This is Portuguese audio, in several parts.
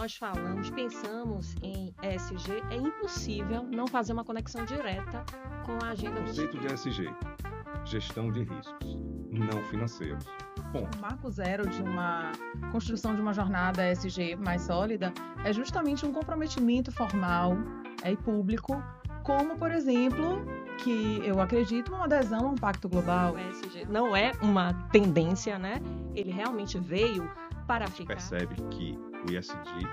Nós falamos, pensamos em ESG, é impossível não fazer uma conexão direta com a Agenda Conceito de 2030. ESG, gestão de riscos, não financeiros. O Ponto. marco zero de uma construção de uma jornada ESG mais sólida é justamente um comprometimento formal e público, como, por exemplo, que eu acredito, uma adesão a um pacto global. O ESG não é uma tendência, né? Ele realmente veio para ficar. Percebe que o ESG,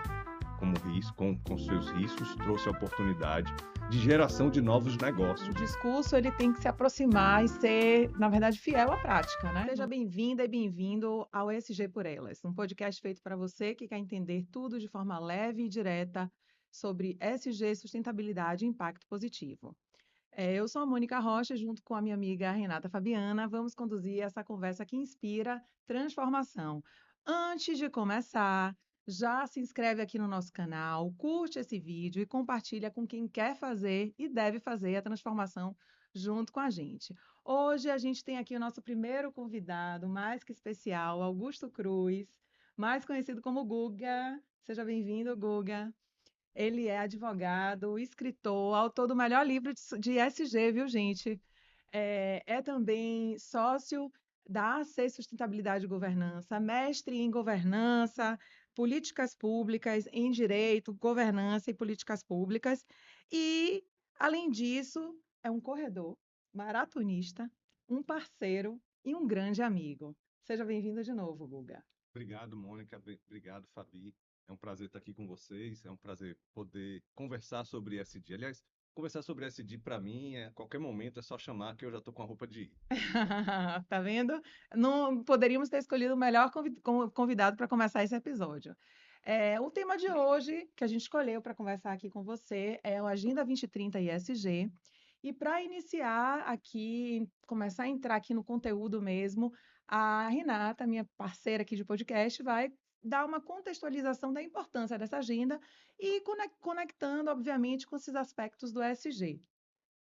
como risco, com seus riscos, trouxe a oportunidade de geração de novos negócios. O discurso ele tem que se aproximar e ser, na verdade, fiel à prática, né? Seja bem-vinda e bem-vindo ao ESG por Elas, um podcast feito para você que quer entender tudo de forma leve e direta sobre ESG, sustentabilidade e impacto positivo. Eu sou a Mônica Rocha, junto com a minha amiga Renata Fabiana, vamos conduzir essa conversa que inspira transformação. Antes de começar, já se inscreve aqui no nosso canal, curte esse vídeo e compartilha com quem quer fazer e deve fazer a transformação junto com a gente. Hoje a gente tem aqui o nosso primeiro convidado, mais que especial, Augusto Cruz, mais conhecido como Guga. Seja bem-vindo, Guga. Ele é advogado, escritor, autor do melhor livro de ESG, viu, gente? É também sócio da AC Sustentabilidade e Governança, mestre em governança, políticas públicas, em direito, governança e políticas públicas. E, além disso, é um corredor, maratonista, um parceiro e um grande amigo. Seja bem-vindo de novo, Guga. Obrigado, Mônica. Obrigado, Fabi. É um prazer estar aqui com vocês. É um prazer poder conversar sobre ESG. Aliás, conversar sobre ESG para mim, a qualquer momento, é só chamar que eu já estou com a roupa de ir. Tá vendo? Não poderíamos ter escolhido o melhor convidado para começar esse episódio. O tema de hoje que a gente escolheu para conversar aqui com você é o Agenda 2030 ESG. E para iniciar aqui, começar a entrar aqui no conteúdo mesmo, a Renata, minha parceira aqui de podcast, vai dar uma contextualização da importância dessa agenda e conectando, obviamente, com esses aspectos do ESG.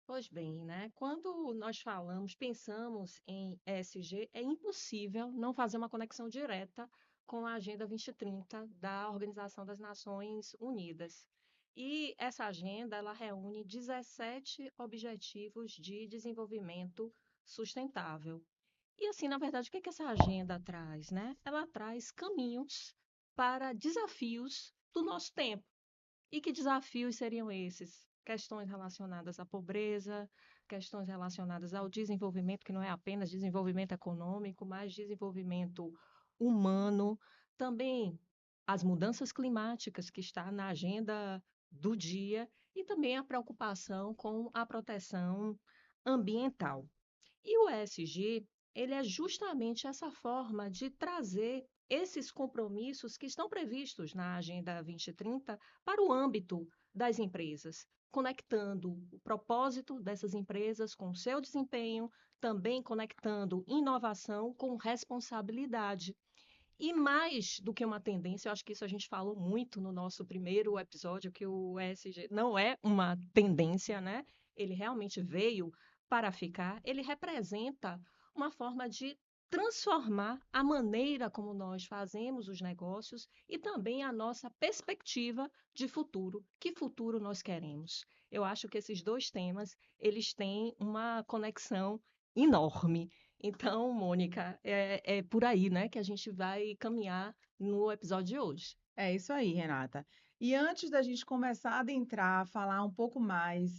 Pois bem, né? Quando nós falamos, pensamos em ESG, é impossível não fazer uma conexão direta com a Agenda 2030 da Organização das Nações Unidas. E essa agenda, ela reúne 17 objetivos de desenvolvimento sustentável. E assim, na verdade, o que essa agenda traz, né? Ela traz caminhos para desafios do nosso tempo. E que desafios seriam esses? Questões relacionadas à pobreza, questões relacionadas ao desenvolvimento, que não é apenas desenvolvimento econômico, mas desenvolvimento humano, também as mudanças climáticas, que está na agenda do dia, e também a preocupação com a proteção ambiental. E o ESG, ele é justamente essa forma de trazer esses compromissos que estão previstos na Agenda 2030 para o âmbito das empresas, conectando o propósito dessas empresas com o seu desempenho, também conectando inovação com responsabilidade. E mais do que uma tendência, eu acho que isso a gente falou muito no nosso primeiro episódio, que o ESG não é uma tendência, né? Ele realmente veio para ficar, ele representa uma forma de transformar a maneira como nós fazemos os negócios e também a nossa perspectiva de futuro. Que futuro nós queremos? Eu acho que esses dois temas, eles têm uma conexão enorme. Então, Mônica, é por aí, né, que a gente vai caminhar no episódio de hoje. É isso aí, Renata. E antes da gente começar a adentrar, falar um pouco mais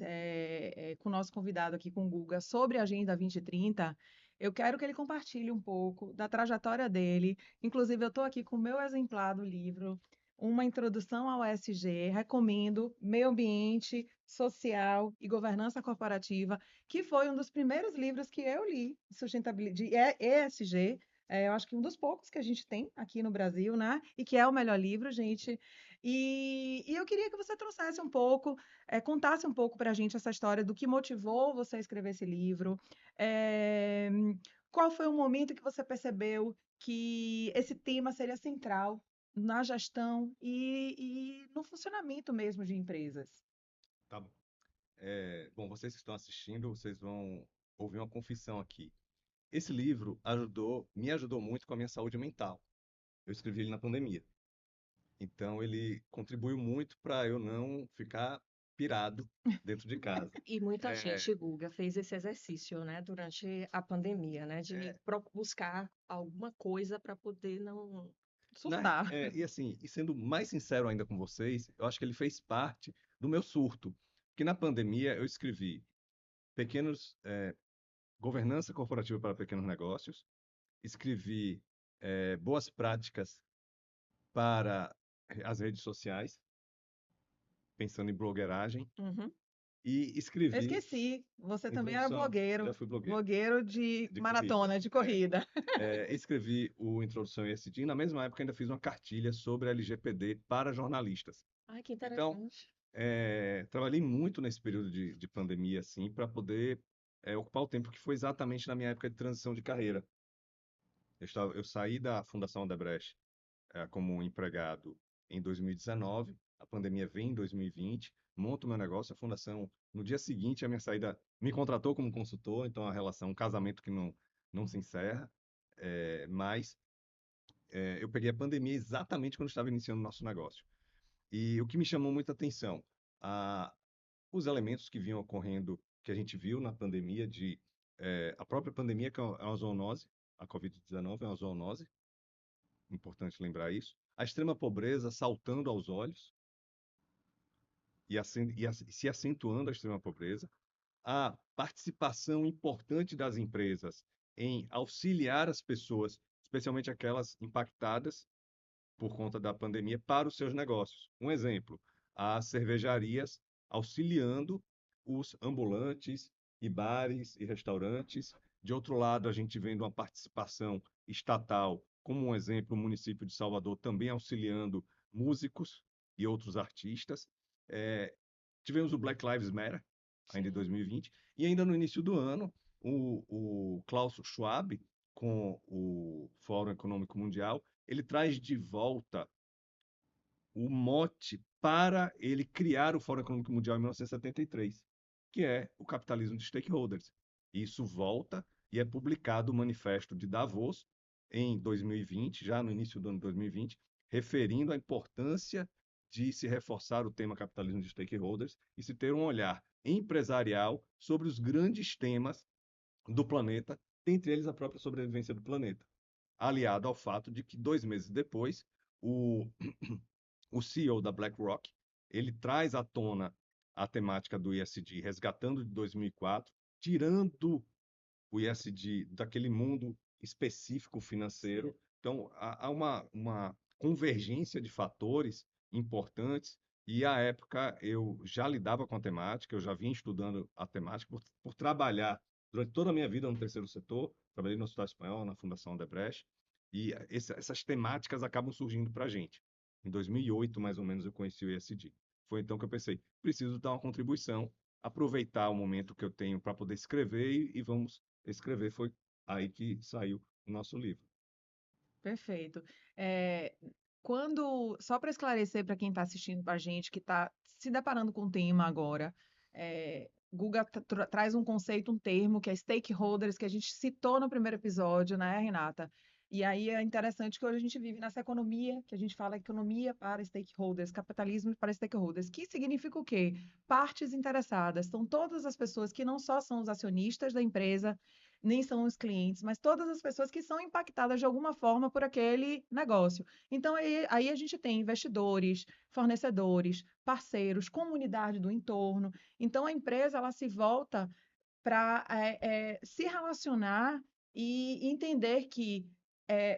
com o nosso convidado aqui, com o Guga, sobre a Agenda 2030, eu quero que ele compartilhe um pouco da trajetória dele. Inclusive, eu estou aqui com o meu exemplar do livro, Uma Introdução ao ESG. Recomendo Meio Ambiente, Social e Governança Corporativa, que foi um dos primeiros livros que eu li de sustentabilidade, de ESG. Eu acho que um dos poucos que a gente tem aqui no Brasil, né? E que é o melhor livro, gente. E eu queria que você trouxesse um pouco, contasse um pouco para a gente essa história do que motivou você a escrever esse livro. Eh, Qual foi o momento que você percebeu que esse tema seria central na gestão e no funcionamento mesmo de empresas? Tá bom. Bom, vocês que estão assistindo, vocês vão ouvir uma confissão aqui. Esse livro me ajudou muito com a minha saúde mental. Eu escrevi ele na pandemia. Então, ele contribuiu muito para eu não ficar pirado dentro de casa. E muita É, gente, Guga, fez esse exercício, né, durante a pandemia, né, de é, buscar alguma coisa para poder não. Surtar. e assim, e sendo mais sincero ainda com vocês, eu acho que ele fez parte do meu surto. Que na pandemia eu escrevi pequenos, governança corporativa para pequenos negócios, escrevi boas práticas para as redes sociais, pensando em blogueiragem, Uhum. e Eu escrevi esqueci, você também era introdução, já blogueiro, fui blogueiro, blogueiro de de corrida. maratona, de corrida. Escrevi o Introdução ESG, e na mesma época ainda fiz uma cartilha sobre LGPD para jornalistas. Ai, que Então, interessante. trabalhei muito nesse período de pandemia, assim, para poder ocupar o tempo que foi exatamente na minha época de transição de carreira. Eu saí da Fundação Odebrecht como empregado em 2019, a pandemia vem em 2020, monto meu negócio, a fundação, no dia seguinte, a minha saída, me contratou como consultor, então a relação, um casamento que não se encerra, mas eu peguei a pandemia exatamente quando estava iniciando o nosso negócio. E o que me chamou muita atenção, a, os elementos que vinham ocorrendo, que a gente viu na pandemia, a própria pandemia, que é uma zoonose, a Covid-19 é uma zoonose, importante lembrar isso, a extrema pobreza saltando aos olhos se acentuando a extrema pobreza, a participação importante das empresas em auxiliar as pessoas, especialmente aquelas impactadas por conta da pandemia, para os seus negócios. Um exemplo, as cervejarias auxiliando os ambulantes e bares e restaurantes. De outro lado, a gente vendo uma participação estatal, como um exemplo, o município de Salvador também auxiliando músicos e outros artistas. É, tivemos o Black Lives Matter, ainda em Sim. 2020, e ainda no início do ano, o Klaus Schwab, com o Fórum Econômico Mundial, ele traz de volta o mote para ele criar o Fórum Econômico Mundial em 1973, que é o capitalismo de stakeholders. Isso volta e é publicado o Manifesto de Davos em 2020, já no início do ano 2020, referindo a importância de se reforçar o tema capitalismo de stakeholders e se ter um olhar empresarial sobre os grandes temas do planeta, dentre eles a própria sobrevivência do planeta, aliado ao fato de que 2 meses depois o o CEO da BlackRock, ele traz à tona a temática do ESG, resgatando de 2004, tirando o ESG daquele mundo específico financeiro. Então, há uma convergência de fatores importantes e, à época, eu já lidava com a temática, eu já vinha estudando a temática por trabalhar durante toda a minha vida no terceiro setor, trabalhei no Hospital Espanhol, na Fundação Odebrecht, e essas temáticas acabam surgindo para a gente. Em 2008, mais ou menos, eu conheci o ESG. Foi então que eu pensei, preciso dar uma contribuição, aproveitar o momento que eu tenho para poder escrever e vamos escrever. Foi aí que saiu o nosso livro. Perfeito. Só para esclarecer para quem está assistindo para a gente, que está se deparando com o tema agora, Guga traz um conceito, um termo, que é stakeholders, que a gente citou no primeiro episódio, né, Renata? E aí é interessante que hoje a gente vive nessa economia, que a gente fala economia para stakeholders, capitalismo para stakeholders, que significa o quê? Partes interessadas. São todas as pessoas que não só são os acionistas da empresa, nem são os clientes, mas todas as pessoas que são impactadas de alguma forma por aquele negócio. Então, aí a gente tem investidores, fornecedores, parceiros, comunidade do entorno. Então, a empresa ela se volta para se relacionar e entender que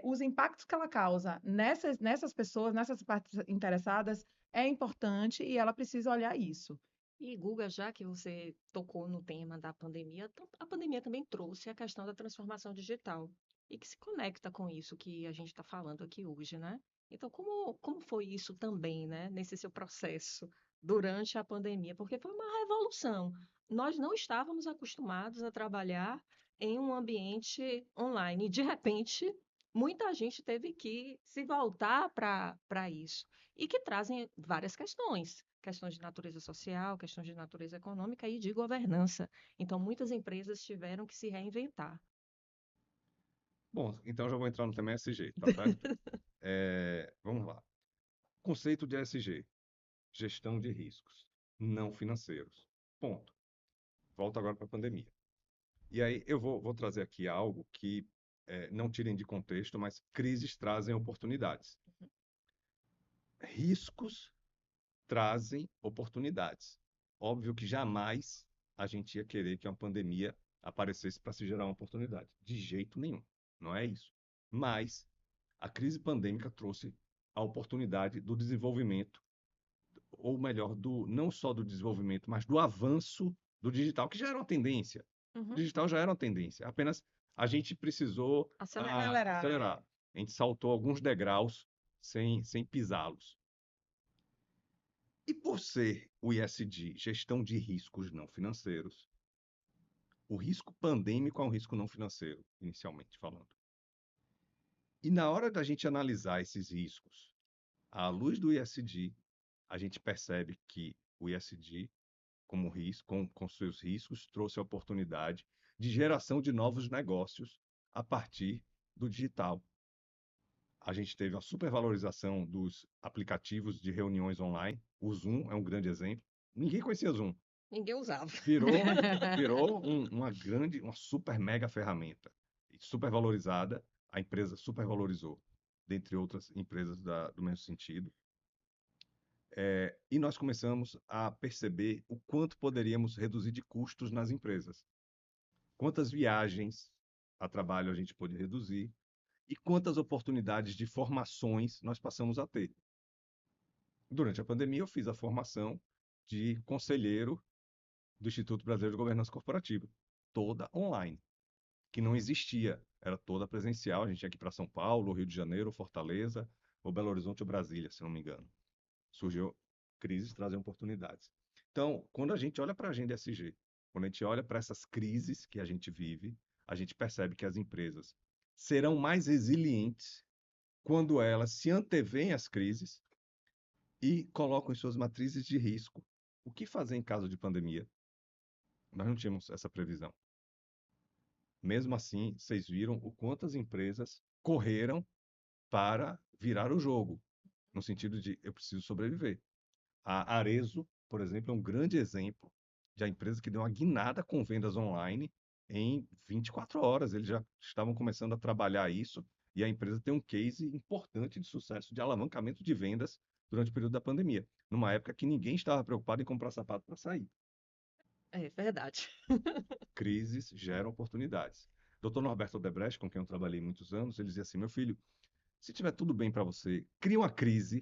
os impactos que ela causa nessas pessoas, nessas partes interessadas, é importante e ela precisa olhar isso. E, Guga, já que você tocou no tema da pandemia, a pandemia também trouxe a questão da transformação digital e que se conecta com isso que a gente está falando aqui hoje, né? Então, como foi isso também, né, nesse seu processo durante a pandemia? Porque foi uma revolução. Nós não estávamos acostumados a trabalhar em um ambiente online e, de repente, muita gente teve que se voltar para isso e que trazem várias questões de natureza social, questões de natureza econômica e de governança. Então, muitas empresas tiveram que se reinventar. Bom, então já vou entrar no tema ESG, tá certo? Vamos lá. Conceito de ESG, gestão de riscos não financeiros. Ponto. Volto agora para a pandemia. E aí eu vou trazer aqui algo que não tirem de contexto, mas crises trazem oportunidades. Riscos trazem oportunidades. Óbvio que jamais a gente ia querer que uma pandemia aparecesse para se gerar uma oportunidade. De jeito nenhum. Não é isso. Mas a crise pandêmica trouxe a oportunidade do desenvolvimento, ou melhor, não só do desenvolvimento, mas do avanço do digital, que já era uma tendência. O Uhum. digital já era uma tendência. Apenas a gente precisou Acelerar. acelerar. A gente saltou alguns degraus sem pisá-los. E por ser o ISD, gestão de riscos não financeiros, o risco pandêmico é um risco não financeiro, inicialmente falando. E na hora da gente analisar esses riscos, à luz do ISD, a gente percebe que o ISD, como risco, com seus riscos, trouxe a oportunidade de geração de novos negócios a partir do digital. A gente teve a supervalorização dos aplicativos de reuniões online. O Zoom é um grande exemplo. Ninguém conhecia Zoom. Ninguém usava. Virou uma super mega ferramenta. Super valorizada. A empresa supervalorizou, dentre outras empresas do mesmo sentido. E nós começamos a perceber o quanto poderíamos reduzir de custos nas empresas. Quantas viagens a trabalho a gente pôde reduzir e quantas oportunidades de formações nós passamos a ter. Durante a pandemia, eu fiz a formação de conselheiro do Instituto Brasileiro de Governança Corporativa, toda online, que não existia, era toda presencial. A gente tinha que ir para São Paulo, Rio de Janeiro, Fortaleza, ou Belo Horizonte ou Brasília, se não me engano. Surgiu crises, trazem oportunidades. Então, quando a gente olha para a agenda ESG, quando a gente olha para essas crises que a gente vive, a gente percebe que as empresas serão mais resilientes quando elas se antevêm às crises e colocam em suas matrizes de risco. O que fazer em caso de pandemia? Nós não tínhamos essa previsão. Mesmo assim, vocês viram o quanto as empresas correram para virar o jogo, no sentido de eu preciso sobreviver. A Arezzo, por exemplo, é um grande exemplo de uma empresa que deu uma guinada com vendas online em 24 horas. Eles já estavam começando a trabalhar isso e a empresa tem um case importante de sucesso de alavancamento de vendas durante o período da pandemia, numa época que ninguém estava preocupado em comprar sapato para sair. É verdade. Crises geram oportunidades. Dr. Norberto Odebrecht, com quem eu trabalhei muitos anos, ele dizia assim: meu filho, se tiver tudo bem para você, cria uma crise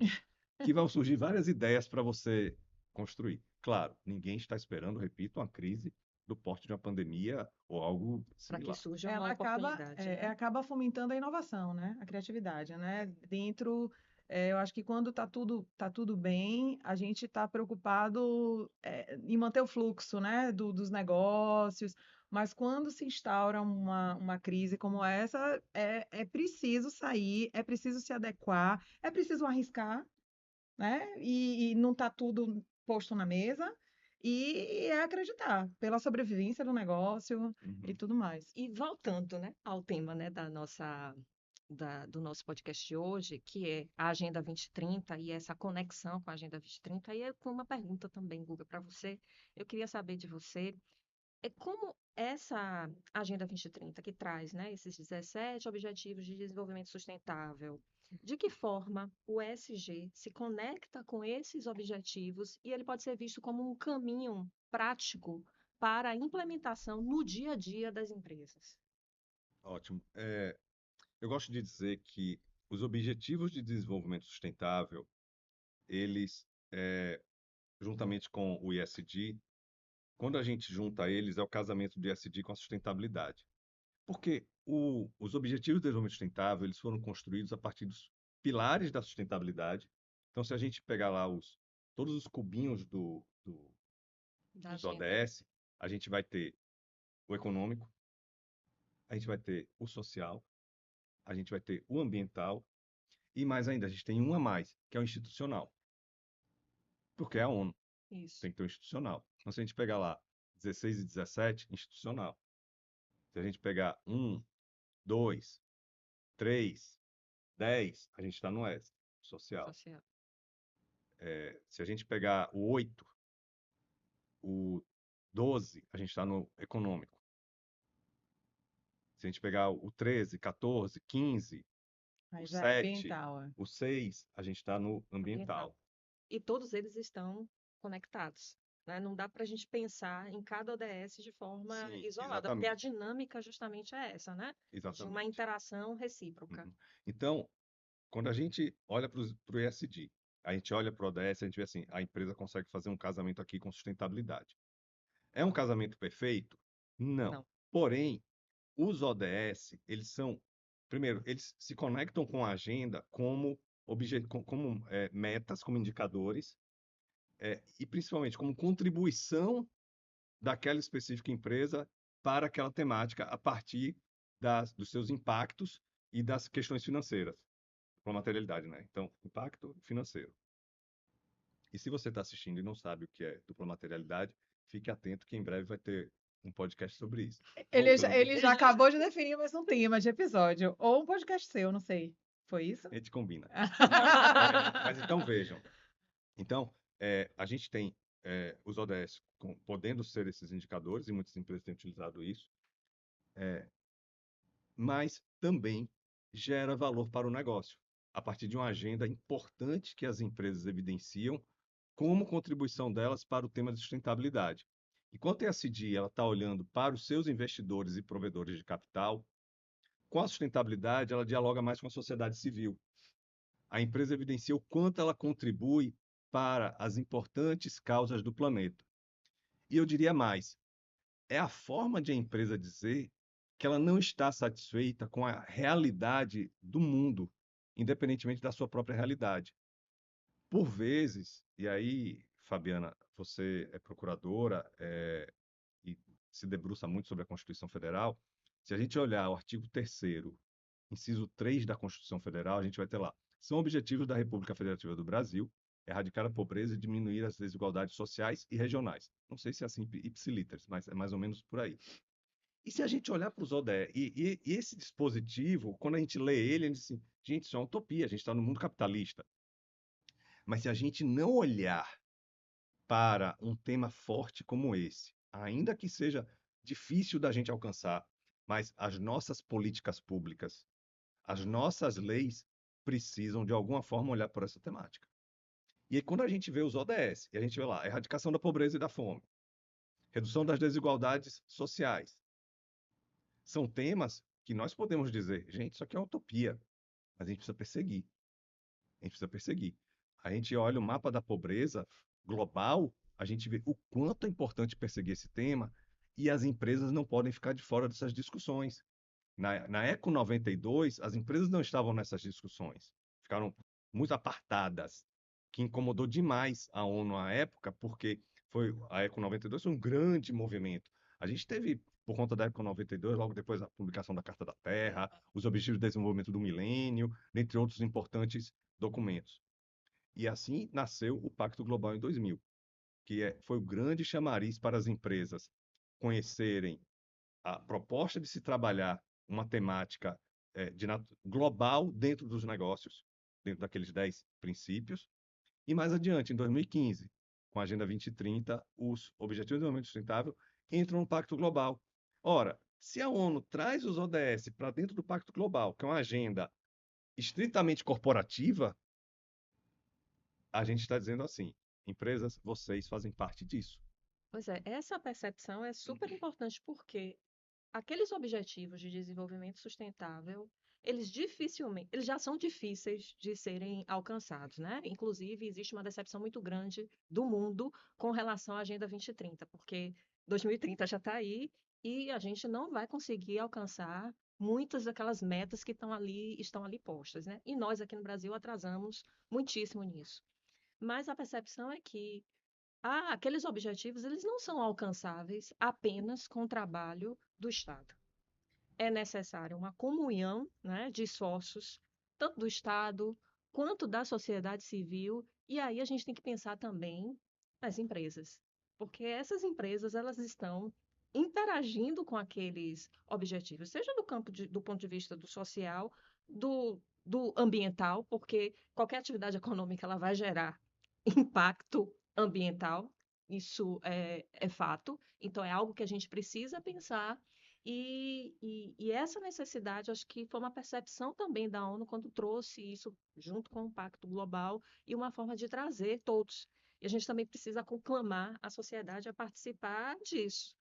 que vão surgir várias ideias para você construir. Claro, ninguém está esperando, repito, uma crise do porte de uma pandemia ou algo Para que similar. surja uma Ela acaba, oportunidade, né? acaba fomentando a inovação, né? A criatividade, né? Dentro, eu acho que quando tá tudo bem, a gente está preocupado, em manter o fluxo, né? Dos negócios. Mas quando se instaura uma crise como essa, é preciso sair, é preciso se adequar, é preciso arriscar, né? E não está tudo posto na mesa. E é acreditar pela sobrevivência do negócio e Uhum. tudo mais. E voltando, né, ao tema, né, do nosso podcast de hoje, que é a Agenda 2030 e essa conexão com a Agenda 2030, e é com uma pergunta também, Guga, para você. Eu queria saber de você, como essa Agenda 2030, que traz, né, esses 17 Objetivos de Desenvolvimento Sustentável, de que forma o ESG se conecta com esses objetivos e ele pode ser visto como um caminho prático para a implementação no dia a dia das empresas? Ótimo. Eu gosto de dizer que os Objetivos de Desenvolvimento Sustentável, eles, juntamente com o ISD, quando a gente junta eles, é o casamento do ISD com a sustentabilidade. Porque os Objetivos de Desenvolvimento Sustentável, eles foram construídos a partir dos pilares da sustentabilidade. Então, se a gente pegar lá todos os cubinhos Da dos agenda. ODS, a gente vai ter o econômico, a gente vai ter o social, a gente vai ter o ambiental e mais ainda, a gente tem um a mais, que é o institucional. Porque é a ONU, Isso. tem que ter o institucional. Então, se a gente pegar lá 16 e 17, institucional. Se a gente pegar 1, 2, 3, 10, a gente está no S, social. Social. Se a gente pegar o 8, o 12, a gente está no econômico. Se a gente pegar o 13, 14, 15, Aí o já é 7, ambiental. o 6, a gente está no ambiental. ambiental. E todos eles estão conectados, né? Não dá para a gente pensar em cada ODS de forma Sim, isolada, porque a exatamente. dinâmica justamente é essa, né? De uma Exatamente. interação recíproca. Uhum. Então, quando a gente olha para o ESG, a gente olha para o ODS, a gente vê assim, a empresa consegue fazer um casamento aqui com sustentabilidade. É um casamento perfeito? Não. Não. Porém, os ODS, eles são, primeiro, eles se conectam com a agenda como metas, como indicadores, e principalmente como contribuição daquela específica empresa para aquela temática a partir dos seus impactos e das questões financeiras, com a materialidade, né? Então, impacto financeiro. E se você está assistindo e não sabe o que é dupla materialidade, fique atento que em breve vai ter um podcast sobre isso. Voltando, Ele já acabou de definir mais um tema de episódio. Ou um podcast seu, não sei. Foi isso? a gente combina. Mas então vejam. Então, a gente tem os ODS podendo ser esses indicadores, e muitas empresas têm utilizado isso, mas também gera valor para o negócio, a partir de uma agenda importante que as empresas evidenciam como contribuição delas para o tema de sustentabilidade. Enquanto a ESG está olhando para os seus investidores e provedores de capital, com a sustentabilidade ela dialoga mais com a sociedade civil. A empresa evidencia o quanto ela contribui para as importantes causas do planeta. E eu diria mais, é a forma de a empresa dizer que ela não está satisfeita com a realidade do mundo, independentemente da sua própria realidade. Por vezes, e aí, Fabiana, você é procuradora e se debruça muito sobre a Constituição Federal, se a gente olhar o artigo 3º, inciso 3 da Constituição Federal, a gente vai ter lá, são objetivos da República Federativa do Brasil erradicar a pobreza e diminuir as desigualdades sociais e regionais. Não sei se é assim ipsiliteris, mas é mais ou menos por aí. E se a gente olhar para os ODS, e esse dispositivo, quando a gente lê ele, a gente diz assim, gente, isso é uma utopia, a gente está no mundo capitalista. Mas se a gente não olhar para um tema forte como esse, ainda que seja difícil da gente alcançar, mas as nossas políticas públicas, as nossas leis precisam de alguma forma olhar por essa temática. E aí, quando a gente vê os ODS, e a gente vê lá, erradicação da pobreza e da fome, redução das desigualdades sociais, são temas que nós podemos dizer, gente, isso aqui é uma utopia, mas a gente precisa perseguir. A gente precisa perseguir. A gente olha o mapa da pobreza global, a gente vê o quanto é importante perseguir esse tema e as empresas não podem ficar de fora dessas discussões. Na Eco 92, as empresas não estavam nessas discussões, ficaram muito apartadas, que incomodou demais a ONU à época, porque a Eco 92 foi um grande movimento. A gente teve, por conta da Eco 92, logo depois a publicação da Carta da Terra, os Objetivos de Desenvolvimento do Milênio, dentre outros importantes documentos. E assim nasceu o Pacto Global em 2000, que foi o grande chamariz para as empresas conhecerem a proposta de se trabalhar uma temática global dentro dos negócios, dentro daqueles 10 princípios. E mais adiante, em 2015, com a Agenda 2030, os Objetivos de Desenvolvimento Sustentável entram no Pacto Global. Ora, se a ONU traz os ODS para dentro do Pacto Global, que é uma agenda estritamente corporativa, a gente está dizendo assim, empresas, vocês fazem parte disso. Pois é, essa percepção é super importante porque aqueles objetivos de desenvolvimento sustentável, eles já são difíceis de serem alcançados, né? Inclusive, existe uma decepção muito grande do mundo com relação à Agenda 2030, porque 2030 já está aí e a gente não vai conseguir alcançar muitas daquelas metas que estão ali postas, né? E nós aqui no Brasil atrasamos muitíssimo nisso. Mas a percepção é que aqueles objetivos eles não são alcançáveis apenas com o trabalho do Estado. É necessária uma comunhão, né, de esforços, tanto do Estado quanto da sociedade civil, e aí a gente tem que pensar também nas empresas, porque essas empresas elas estão interagindo com aqueles objetivos, seja do ponto de vista do social, do ambiental, porque qualquer atividade econômica ela vai gerar impacto ambiental, isso é fato, então é algo que a gente precisa pensar, e essa necessidade, acho que foi uma percepção também da ONU quando trouxe isso junto com o Pacto Global e uma forma de trazer todos. E a gente também precisa conclamar a sociedade a participar disso.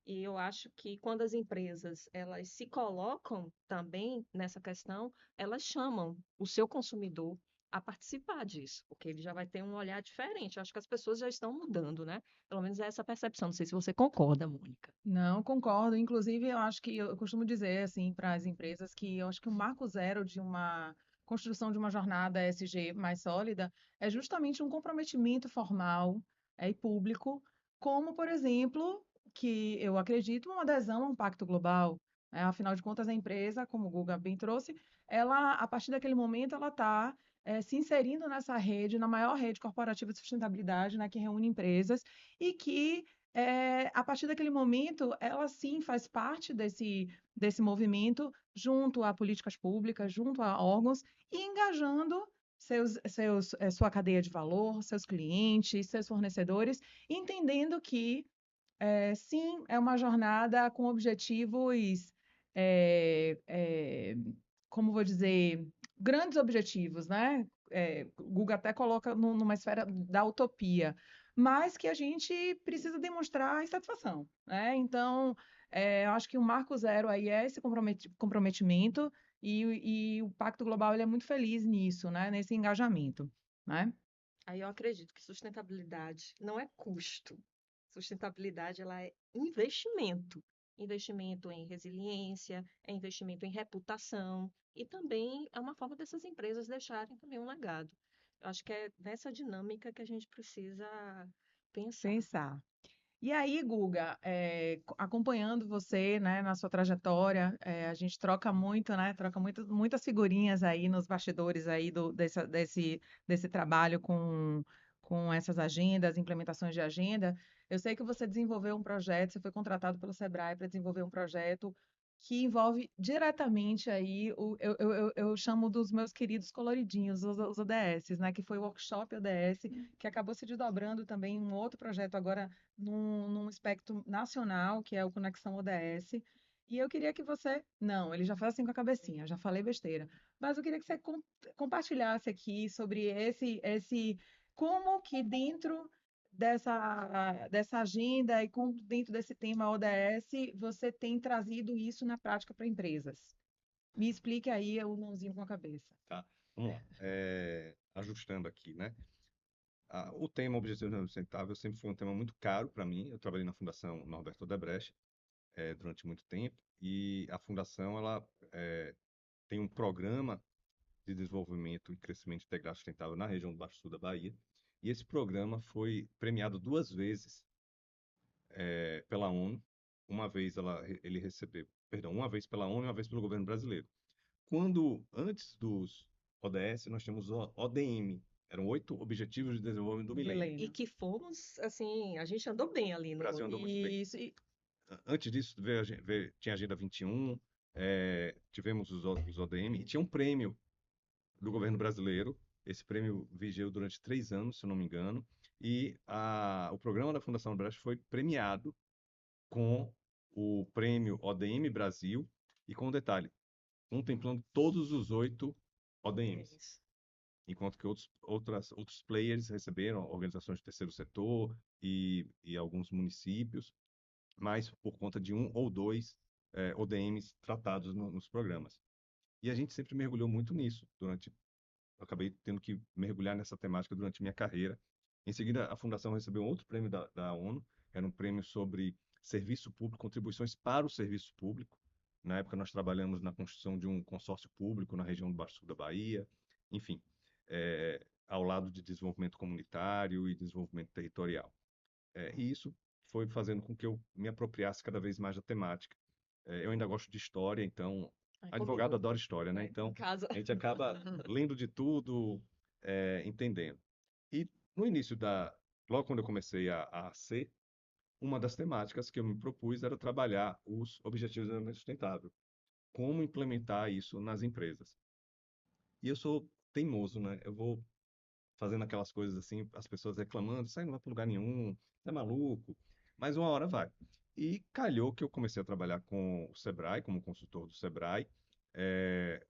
E eu acho que quando as empresas elas se colocam também nessa questão, elas chamam o seu consumidor a participar disso, porque ele já vai ter um olhar diferente. Eu acho que as pessoas já estão mudando, né? Pelo menos é essa percepção. Não sei se você concorda, Mônica. Não, concordo. Inclusive, eu acho que eu costumo dizer assim para as empresas que eu acho que o marco zero de uma construção de uma jornada ESG mais sólida é justamente um comprometimento formal e público, como, por exemplo, que eu acredito, uma adesão a um pacto global. Afinal de contas, a empresa, como o Guga bem trouxe, ela, a partir daquele momento, ela está se inserindo nessa rede, na maior rede corporativa de sustentabilidade, né, que reúne empresas e que a partir daquele momento, ela sim faz parte desse movimento, junto a políticas públicas, junto a órgãos, e engajando sua cadeia de valor, seus clientes, seus fornecedores, entendendo que, sim, é uma jornada com objetivos, é, é, como vou dizer, grandes objetivos, né? O Guga até coloca numa esfera da utopia, mas que a gente precisa demonstrar insatisfação, né? Então, eu acho que o marco zero aí é esse comprometimento e o Pacto Global ele é muito feliz nisso, né? Nesse engajamento, né? Aí eu acredito que sustentabilidade não é custo. Sustentabilidade, ela é investimento. Investimento em resiliência, é investimento em reputação e também é uma forma dessas empresas deixarem também um legado. Eu acho que é nessa dinâmica que a gente precisa pensar. Pensar. E aí, Guga, acompanhando você, né, na sua trajetória, a gente troca muito, né, troca muitas figurinhas aí nos bastidores aí desse trabalho com essas agendas, implementações de agenda. Eu sei que você desenvolveu um projeto, você foi contratado pelo Sebrae para desenvolver um projeto que envolve diretamente aí, eu chamo dos meus queridos coloridinhos, os ODS, né, que foi o Workshop ODS, que acabou se desdobrando também em um outro projeto agora num espectro nacional, que é o Conexão ODS. E eu queria que você. Não, ele já faz assim com a cabecinha, já falei besteira. Mas eu queria que você compartilhasse aqui sobre como que dentro dessa agenda e como dentro desse tema ODS você tem trazido isso na prática para empresas. Me explique aí o mãozinho com a cabeça. Tá, vamos lá. Ajustando aqui, né? O tema Objetivos de Desenvolvimento Sustentável sempre foi um tema muito caro para mim. Eu trabalhei na Fundação Norberto Odebrecht durante muito tempo e a fundação ela tem um programa de desenvolvimento e crescimento integrado sustentável na região do Baixo Sul da Bahia. E esse programa foi premiado 2 vezes pela ONU. Ele recebeu, perdão, uma vez pela ONU e uma vez pelo governo brasileiro. Antes dos ODS, nós tínhamos o ODM, eram 8 Objetivos de Desenvolvimento do Do Milênio. E milênio. que fomos, assim, a gente andou bem ali O no. Brasil andou muito bem. Isso, Antes disso, tinha a Agenda 21, tivemos os ODM, e tinha um prêmio do governo brasileiro. Esse prêmio vigeu durante 3 anos, se eu não me engano, e o programa da Fundação Brecht foi premiado com o prêmio ODM Brasil, e com um detalhe, contemplando todos os 8 ODMs, enquanto que outros players receberam, organizações do terceiro setor e alguns municípios, mas por conta de um ou dois ODMs tratados nos programas. E a gente sempre mergulhou muito nisso. Eu acabei tendo que mergulhar nessa temática durante minha carreira. Em seguida, a Fundação recebeu um outro prêmio da ONU, era um prêmio sobre serviço público, contribuições para o serviço público. Na época, nós trabalhamos na construção de um consórcio público na região do Baixo Sul da Bahia, enfim, ao lado de desenvolvimento comunitário e desenvolvimento territorial. E isso foi fazendo com que eu me apropriasse cada vez mais da temática. Eu ainda gosto de história, então, Ai, advogado combinou. adora história, né? Em Então, casa. a gente acaba lendo de tudo, entendendo. E no início logo quando eu comecei a ser, uma das temáticas que eu me propus era trabalhar os Objetivos de Desenvolvimento Sustentável. Como implementar isso nas empresas. E eu sou teimoso, né? Eu vou fazendo aquelas coisas assim, as pessoas reclamando, isso aí não vai para lugar nenhum, você é maluco. Mas uma hora vai. E calhou que eu comecei a trabalhar com o Sebrae, como consultor do Sebrae. É,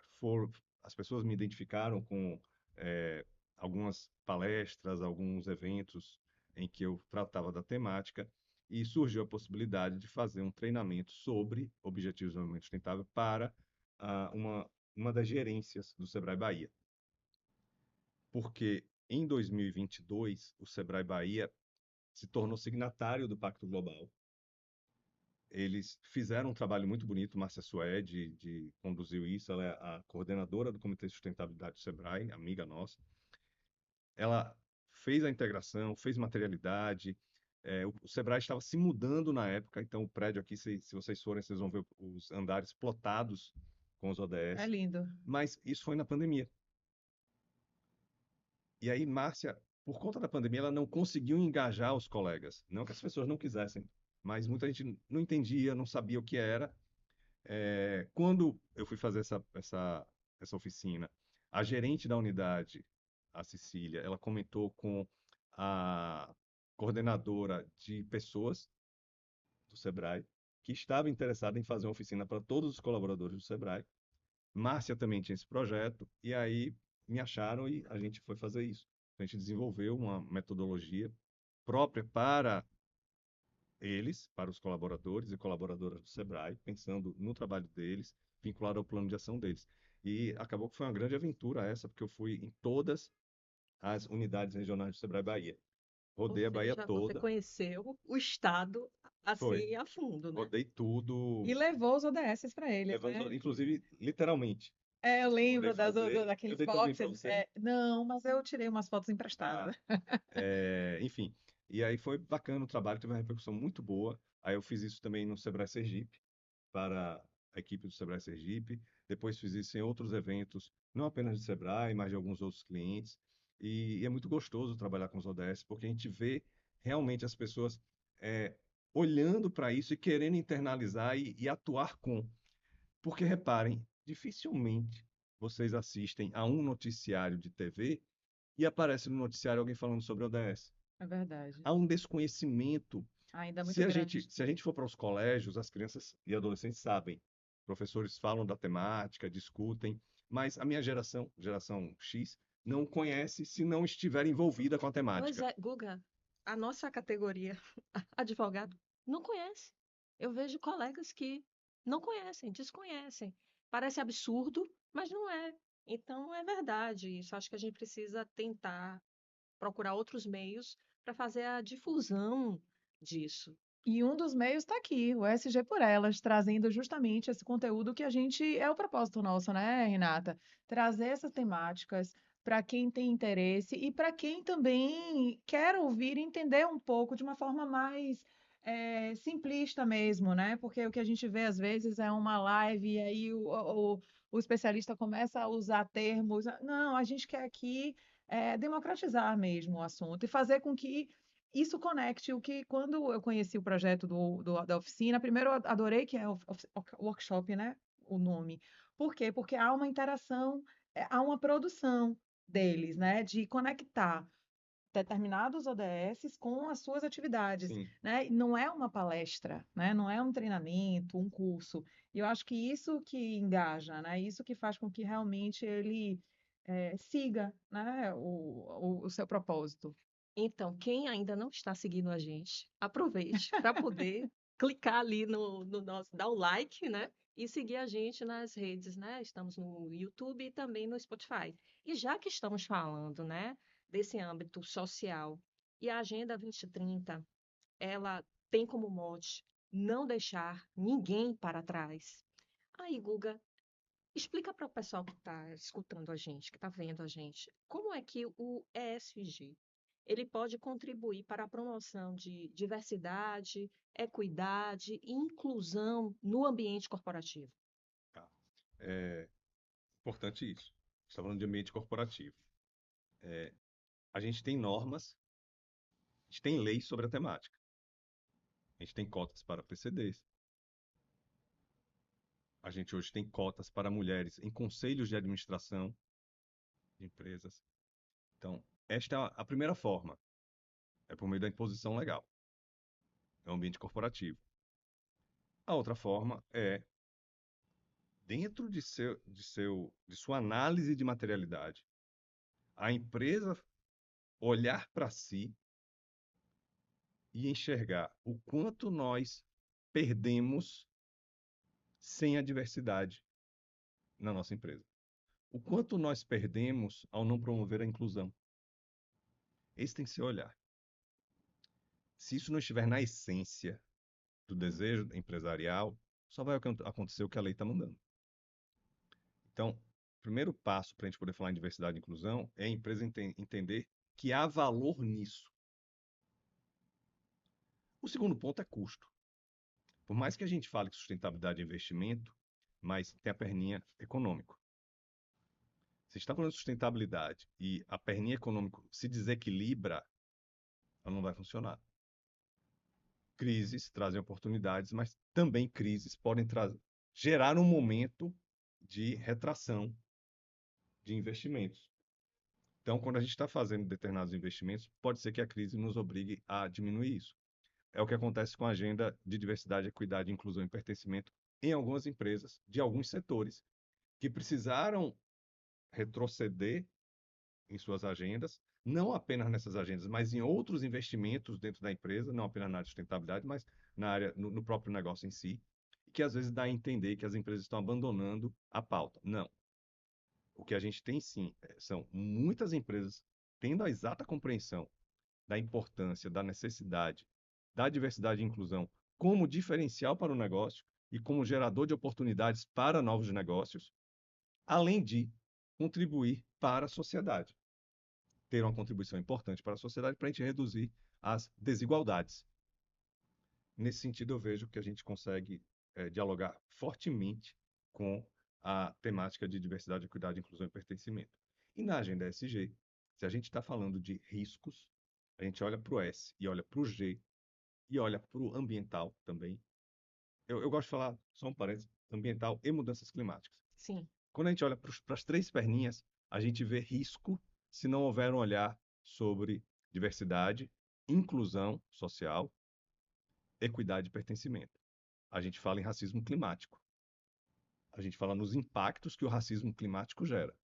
as pessoas me identificaram com é, algumas palestras, alguns eventos em que eu tratava da temática, e surgiu a possibilidade de fazer um treinamento sobre Objetivos de Desenvolvimento Sustentável para uma das gerências do Sebrae Bahia. Porque em 2022, o Sebrae Bahia se tornou signatário do Pacto Global. Eles fizeram um trabalho muito bonito, Márcia Suede conduziu isso, ela é a coordenadora do Comitê de Sustentabilidade do Sebrae, amiga nossa. Ela fez a integração, fez materialidade. O Sebrae estava se mudando na época, então o prédio aqui, se vocês forem, vocês vão ver os andares plotados com os É ODS. lindo. Mas isso foi na pandemia. E aí, Márcia, por conta da pandemia, ela não conseguiu engajar os colegas. Não que as pessoas não quisessem, mas muita gente não entendia, não sabia o que era. Quando eu fui fazer essa oficina, a gerente da unidade, a Cecília, ela comentou com a coordenadora de pessoas do Sebrae, que estava interessada em fazer uma oficina para todos os colaboradores do Sebrae. Márcia também tinha esse projeto, e aí me acharam e a gente foi fazer isso. A gente desenvolveu uma metodologia própria para eles, para os colaboradores e colaboradoras do Sebrae, pensando no trabalho deles, vinculado ao plano de ação deles. E acabou que foi uma grande aventura essa, porque eu fui em todas as unidades regionais do Sebrae Bahia. Ou Rodei a Bahia seja, você toda, conheceu o estado foi. assim a fundo, né? Rodei tudo, E levou os ODS para eles, né? inclusive, literalmente. É, eu Mandei lembro fazer, eu daqueles dei também para boxes. você. Não, mas eu tirei umas fotos Ah, emprestadas. enfim. E aí foi bacana o trabalho, teve uma repercussão muito boa. Aí eu fiz isso também no Sebrae Sergipe, para a equipe do Sebrae Sergipe. Depois fiz isso em outros eventos, não apenas de Sebrae, mas de alguns outros clientes. E é muito gostoso trabalhar com os ODS, porque a gente vê realmente as pessoas é, olhando para isso e querendo internalizar e atuar com. Porque reparem, dificilmente vocês assistem a um noticiário de TV e aparece no noticiário alguém falando sobre ODS. É verdade. Há um desconhecimento. Ainda muito Se a grande. gente, se a gente for para os colégios, as crianças e adolescentes sabem. Professores falam da temática, discutem, mas a minha geração, geração X, não conhece se não estiver envolvida com a Pois temática. é, Guga, a nossa categoria, advogado, não conhece. Eu vejo colegas que não conhecem, desconhecem. Parece absurdo, mas não é. Então é verdade isso. Acho que a gente precisa tentar procurar outros meios para fazer a difusão disso. E um dos meios está aqui, o SG por Elas, trazendo justamente esse conteúdo que a gente é o propósito nosso, né, Renata? Trazer essas temáticas para quem tem interesse e para quem também quer ouvir e entender um pouco de uma forma mais simplista mesmo, né? Porque o que a gente vê às vezes é uma live e aí o especialista começa a usar termos. Não, a gente quer aqui democratizar mesmo o assunto e fazer com que isso conecte o que, quando eu conheci o projeto da oficina, primeiro eu adorei que é workshop, né? O nome. Por quê? Porque há uma interação, há uma produção deles, né? De conectar determinados ODS com as suas atividades, Sim, né? Não é uma palestra, né? Não é um treinamento, um curso. E eu acho que isso que engaja, né? Isso que faz com que realmente ele siga, né? O seu propósito. Então, quem ainda não está seguindo a gente, aproveite para poder clicar ali no nosso, dar o like, né? E seguir a gente nas redes, né? Estamos no YouTube e também no Spotify. E já que estamos falando, né, desse âmbito social, e a Agenda 2030, ela tem como mote não deixar ninguém para trás. Aí, Guga, explica para o pessoal que está escutando a gente, que está vendo a gente, como é que o ESG ele pode contribuir para a promoção de diversidade, equidade e inclusão no ambiente corporativo. tá. É importante isso. Está falando de ambiente corporativo. A gente tem normas, a gente tem leis sobre a temática. A gente tem cotas para PCDs. A gente hoje tem cotas para mulheres em conselhos de administração de empresas. Então, Esta é a primeira forma, é por meio da imposição legal, é o ambiente corporativo. A outra forma é, dentro de sua análise de materialidade, a empresa olhar para si e enxergar o quanto nós perdemos sem a diversidade na nossa empresa. O quanto nós perdemos ao não promover a inclusão. Esse tem que ser o olhar. Se isso não estiver na essência do desejo empresarial, só vai acontecer o que a lei está mandando. Então, o primeiro passo para a gente poder falar em diversidade e inclusão é a empresa entender que há valor nisso. O segundo ponto é custo. Por mais que a gente fale que sustentabilidade é investimento, mas tem a perninha econômico. Se está falando de sustentabilidade e a perninha econômica se desequilibra, ela não vai funcionar. Crises trazem oportunidades, mas também crises podem gerar um momento de retração de investimentos. Então, quando a gente está fazendo determinados investimentos, pode ser que a crise nos obrigue a diminuir isso. É o que acontece com a agenda de diversidade, equidade, inclusão e pertencimento em algumas empresas, de alguns setores, que precisaram retroceder em suas agendas, não apenas nessas agendas, mas em outros investimentos dentro da empresa, não apenas na área de sustentabilidade, mas na área, no próprio negócio em si, que às vezes dá a entender que as empresas estão abandonando a pauta. Não. O que a gente tem sim são muitas empresas tendo a exata compreensão da importância, da necessidade, da diversidade e inclusão como diferencial para o negócio e como gerador de oportunidades para novos negócios, além de contribuir para a sociedade. Ter uma contribuição importante para a sociedade para a gente reduzir as desigualdades. Nesse sentido, eu vejo que a gente consegue dialogar fortemente com a temática de diversidade, equidade, inclusão e pertencimento. E na agenda ESG, se a gente está falando de riscos, a gente olha para o S e olha para o G e olha para o ambiental também. Eu gosto de falar, só um parênteses, ambiental e mudanças climáticas. Sim. Quando a gente olha para as três perninhas, a gente vê risco se não houver um olhar sobre diversidade, inclusão social, equidade e pertencimento. A gente fala em racismo climático. A gente fala nos impactos que o racismo climático gera.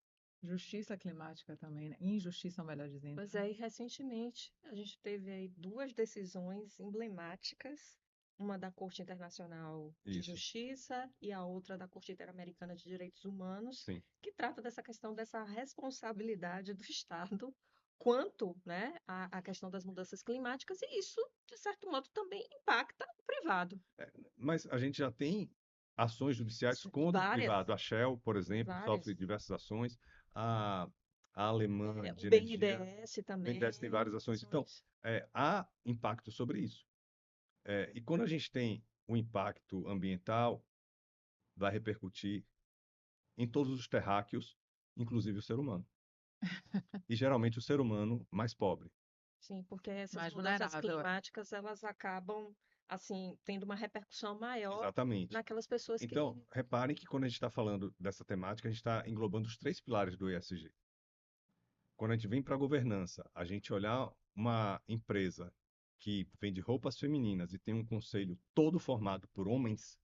Justiça climática também, né? Injustiça, melhor dizendo. Pois é, e recentemente a gente teve aí duas decisões emblemáticas, uma da Corte Internacional de Isso, Justiça e a outra da Corte Interamericana de Direitos Humanos, sim. que trata dessa questão dessa responsabilidade do Estado quanto, né, à questão das mudanças climáticas, e isso, de certo modo, também impacta o privado. Mas a gente já tem ações judiciais contra o Várias, privado. A Shell, por exemplo, sofre várias. diversas ações. A, a alemã O de energia, BNDES o BNDES tem também, várias ações. Então, ações. há impacto sobre isso. E quando a gente tem o impacto ambiental, vai repercutir em todos os terráqueos, inclusive o ser humano. E geralmente o ser humano mais pobre. Sim, porque essas Mais mudanças vulnerável. climáticas, elas acabam, assim, tendo uma repercussão maior Exatamente. naquelas pessoas que... Então, reparem que quando a gente está falando dessa temática, a gente está englobando os três pilares do ESG. Quando a gente vem para a governança, a gente olhar uma empresa que vende roupas femininas e tem um conselho todo formado por homens,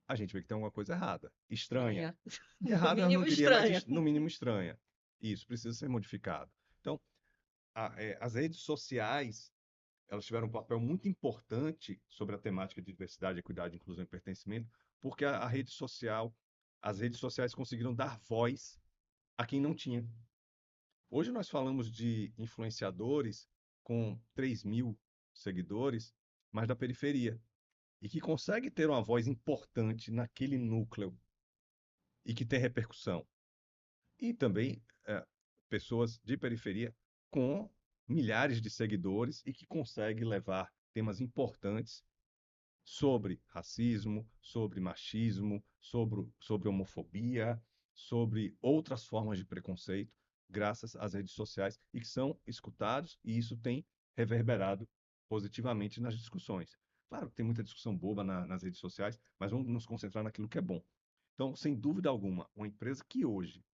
a gente vê que tem alguma coisa errada, estranha. Estranha. No Errada eu não mínimo diria, mas estranha. no mínimo estranha. Isso precisa ser modificado. Então, as redes sociais, elas tiveram um papel muito importante sobre a temática de diversidade, equidade, inclusão e pertencimento, porque as redes sociais conseguiram dar voz a quem não tinha. Hoje nós falamos de influenciadores com 3.000 seguidores, mas da periferia, e que consegue ter uma voz importante naquele núcleo e que tem repercussão. E também pessoas de periferia com milhares de seguidores e que consegue levar temas importantes sobre racismo, sobre machismo, sobre homofobia, sobre outras formas de preconceito, graças às redes sociais, e que são escutados, e isso tem reverberado positivamente nas discussões. Claro que tem muita discussão boba nas redes sociais, mas vamos nos concentrar naquilo que é bom. Então, sem dúvida alguma, uma empresa que hoje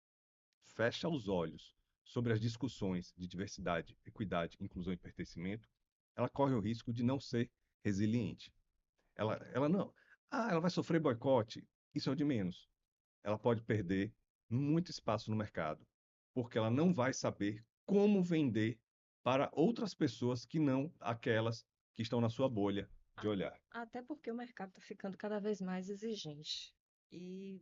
fecha os olhos sobre as discussões de diversidade, equidade, inclusão e pertencimento, ela corre o risco de não ser resiliente. Ela não. Ah, ela vai sofrer boicote. Isso é o de menos. Ela pode perder muito espaço no mercado, porque ela não vai saber como vender para outras pessoas que não aquelas que estão na sua bolha de olhar. Até porque o mercado está ficando cada vez mais exigente e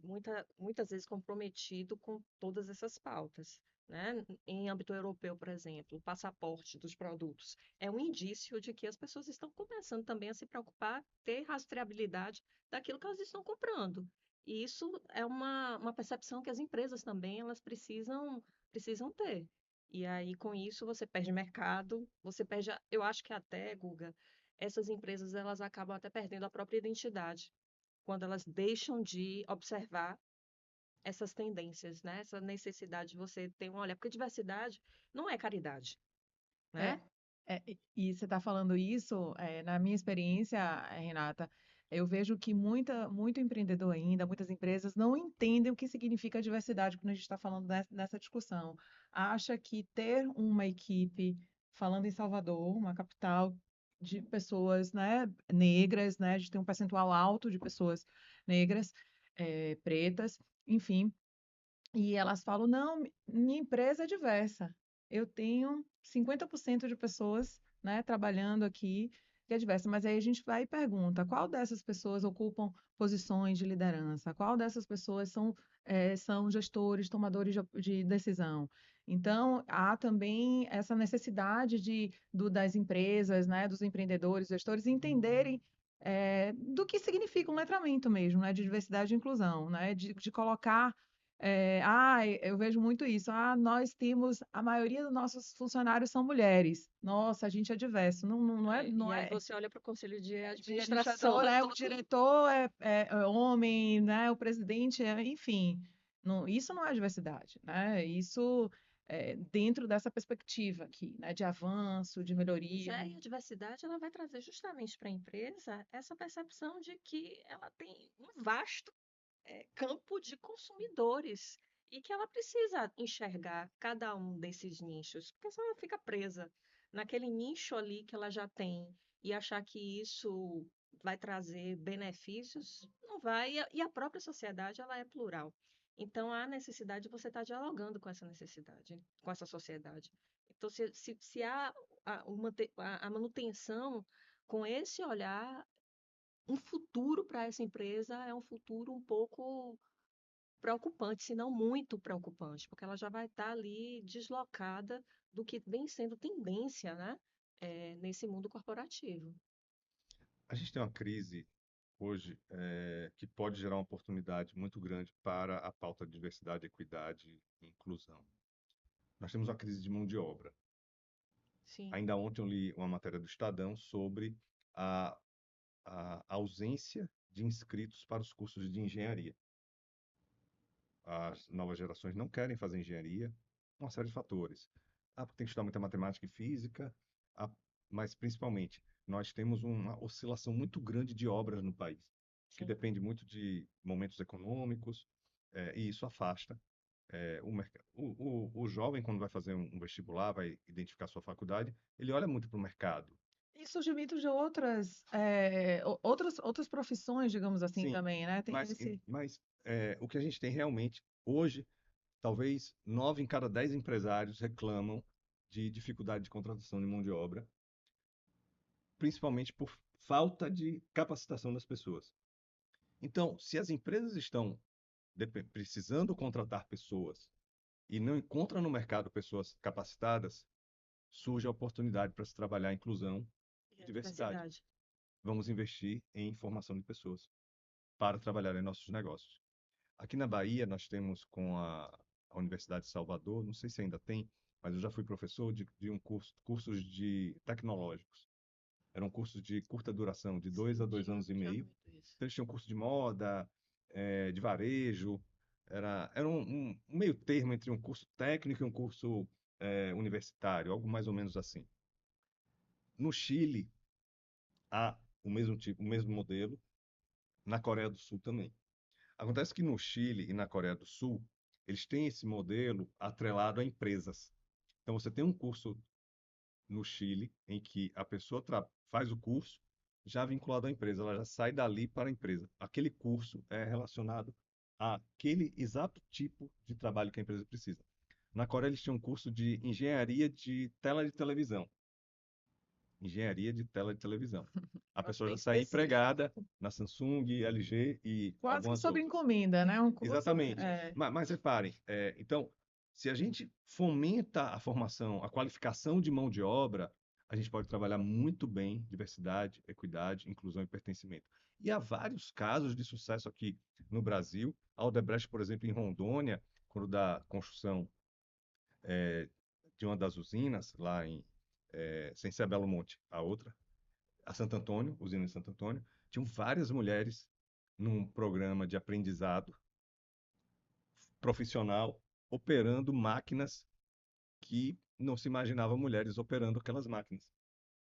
muitas vezes comprometido com todas essas pautas, né? Em âmbito europeu, por exemplo, o passaporte dos produtos é um indício de que as pessoas estão começando também a se preocupar, ter rastreabilidade daquilo que elas estão comprando. E isso é uma percepção que as empresas também elas precisam ter. E aí, com isso, você perde mercado, você perde, eu acho que até, Guga, essas empresas elas acabam até perdendo a própria identidade quando elas deixam de observar essas tendências, né? Essa necessidade de você ter um olhar, porque diversidade não é caridade, É, né? e você está falando isso, na minha experiência, Renata, eu vejo que muito empreendedor ainda, muitas empresas não entendem o que significa diversidade quando a gente está falando nessa discussão. Acha que ter uma equipe, falando em Salvador, uma capital de pessoas, né, negras, né, a gente tem um percentual alto de pessoas negras, pretas, enfim, e elas falam: não, minha empresa é diversa. Eu tenho 50% de pessoas, né, trabalhando aqui que é diversa. Mas aí a gente vai e pergunta: qual dessas pessoas ocupam posições de liderança? Qual dessas pessoas são gestores, tomadores de decisão? Então, há também essa necessidade das empresas, né, dos empreendedores, gestores, entenderem do que significa um letramento mesmo, né, de diversidade e inclusão, né, de colocar eu vejo muito isso. Ah, nós temos, a maioria dos nossos funcionários são mulheres. Nossa, a gente é diverso. Não, não, não é, E não aí é você olha para o conselho de de administração, administrador, é né? O todo. diretor é homem, né? O presidente enfim. Isso não é diversidade, né? Isso dentro dessa perspectiva aqui, né? De avanço, de Pois melhoria. é, e a diversidade ela vai trazer justamente para a empresa essa percepção de que ela tem um vasto campo de consumidores e que ela precisa enxergar cada um desses nichos, porque senão ela fica presa naquele nicho ali que ela já tem e achar que isso vai trazer benefícios, não vai, e a própria sociedade ela é plural. Então há necessidade de você estar dialogando com essa necessidade, com essa sociedade. Então, se há a manutenção com esse olhar, um futuro para essa empresa é um futuro um pouco preocupante, se não muito preocupante, porque ela já vai estar ali deslocada do que vem sendo tendência, né, nesse mundo corporativo. A gente tem uma crise hoje que pode gerar uma oportunidade muito grande para a pauta de diversidade, equidade e inclusão. Nós temos uma crise de mão de obra. Sim, Ainda ontem eu li uma matéria do Estadão sobre a, a ausência de inscritos para os cursos de engenharia. As novas gerações não querem fazer engenharia, uma série de fatores. Ah, porque tem que estudar muita matemática e física, ah, mas principalmente nós temos uma oscilação muito grande de obras no país, que sim. depende muito de momentos econômicos, e isso afasta o jovem, quando vai fazer um vestibular, vai identificar sua faculdade, ele olha muito para o mercado. E surgimento de outras profissões, digamos assim, Sim, também, né? Tem mas, esse. mas o que a gente tem realmente hoje, talvez 9 em cada 10 empresários reclamam de dificuldade de contratação de mão de obra, principalmente por falta de capacitação das pessoas. Então, se as empresas estão precisando contratar pessoas e não encontram no mercado pessoas capacitadas, surge a oportunidade para se trabalhar inclusão E e a diversidade. diversidade. Vamos investir em formação de pessoas para trabalhar em nossos negócios. Aqui na Bahia, nós temos com a Universidade de Salvador, não sei se ainda tem, mas eu já fui professor de cursos de tecnológicos. Eram cursos de curta duração, de dois a Sim, dois anos e tinha meio. muito isso. Então, eles tinham curso de moda, de varejo, era um meio termo entre um curso técnico e um curso universitário, algo mais ou menos assim. No Chile, há o mesmo tipo, o mesmo modelo, na Coreia do Sul também. Acontece que no Chile e na Coreia do Sul, eles têm esse modelo atrelado a empresas. Então, você tem um curso no Chile em que a pessoa faz o curso já vinculado à empresa, ela já sai dali para a empresa. Aquele curso é relacionado àquele exato tipo de trabalho que a empresa precisa. Na Coreia, eles tinham um curso de engenharia de tela de televisão. Engenharia de tela de televisão. A Nossa, pessoa bem já sai específico. empregada na Samsung, LG e Quase que algumas sobre outras. encomenda, né? Um curso. Exatamente. Mas reparem, então, se a gente fomenta a formação, a qualificação de mão de obra, a gente pode trabalhar muito bem diversidade, equidade, inclusão e pertencimento. E há vários casos de sucesso aqui no Brasil. A Odebrecht, por exemplo, em Rondônia, quando da construção de uma das usinas, lá sem ser a Belo Monte, a outra, a Santo Antônio, usina de Santo Antônio, tinham várias mulheres num programa de aprendizado profissional operando máquinas que não se imaginava mulheres operando aquelas máquinas.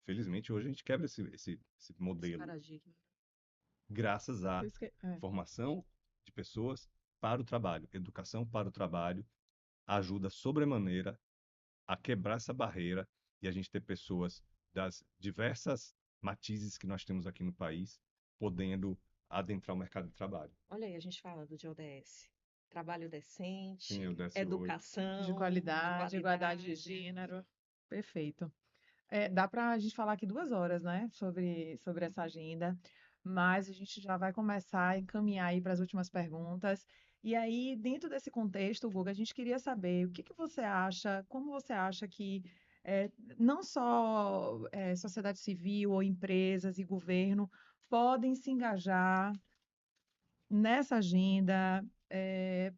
Felizmente, hoje a gente quebra esse Esse modelo, paradigma. graças Por à isso que, formação de pessoas para o trabalho. Educação para o trabalho ajuda sobremaneira a quebrar essa barreira e a gente ter pessoas das diversas matizes que nós temos aqui no país podendo adentrar o mercado de trabalho. Olha aí, a gente falando de ODS. Trabalho Sim, eu decente, desce hoje. de educação, de qualidade, igualdade de qualidade. gênero. Perfeito. Dá para a gente falar aqui 2 horas, né, sobre essa agenda, mas a gente já vai começar a encaminhar aí para as últimas perguntas. E aí, dentro desse contexto, Guga, a gente queria saber o que que você acha, como você acha que não só sociedade civil ou empresas e governo podem se engajar nessa agenda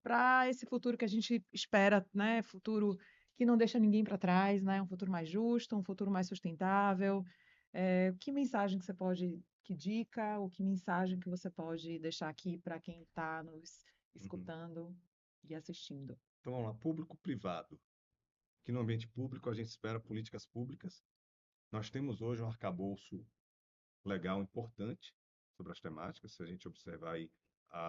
para esse futuro que a gente espera, né? Futuro que não deixa ninguém para trás, né? Um futuro mais justo, um futuro mais sustentável. Que mensagem que você pode, que dica, ou que mensagem que você pode deixar aqui para quem está nos Uhum. escutando e assistindo? Então, vamos lá, público-privado. Que no ambiente público a gente espera políticas públicas. Nós temos hoje um arcabouço legal importante sobre as temáticas. Se a gente observar aí,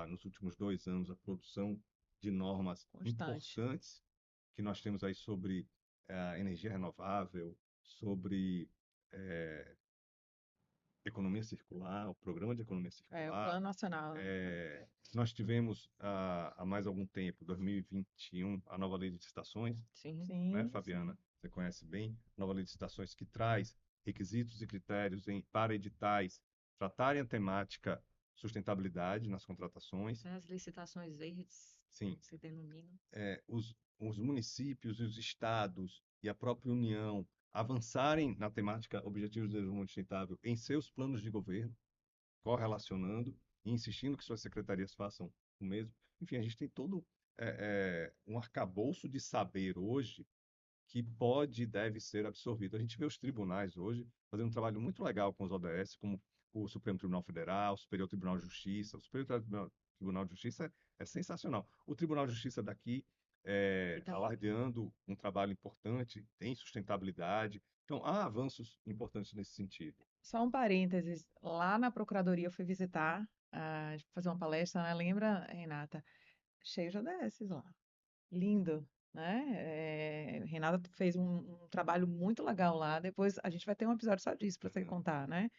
nos últimos 2 anos, a produção de normas Constante. importantes que nós temos aí sobre energia renovável, sobre eh, economia circular, o programa de economia O circular. Plano Nacional, né? Nós tivemos há mais algum tempo, 2021, a nova lei de licitações, Sim. né, Sim, Fabiana? Você conhece bem, nova lei de licitações que traz requisitos e critérios para editais tratarem a temática sustentabilidade nas contratações. As licitações verdes, Sim, como se denomina. os municípios e os estados e a própria União avançarem na temática Objetivos de Desenvolvimento Sustentável em seus planos de governo, correlacionando e insistindo que suas secretarias façam o mesmo. Enfim, a gente tem todo um arcabouço de saber hoje que pode e deve ser absorvido. A gente vê os tribunais hoje fazendo um trabalho muito legal com os ODS, como o Supremo Tribunal Federal, o Superior Tribunal de Justiça. O Superior Tribunal de Justiça é sensacional. O Tribunal de Justiça daqui Então, alardeando um trabalho importante, tem sustentabilidade. Então, há avanços importantes nesse sentido. Só um parênteses, lá na Procuradoria eu fui visitar, fazer uma palestra, né? Lembra, Renata? Cheio de ODS lá. Lindo, né? Renata fez um trabalho muito legal lá. Depois a gente vai ter um episódio só disso para você Uhum. contar, né?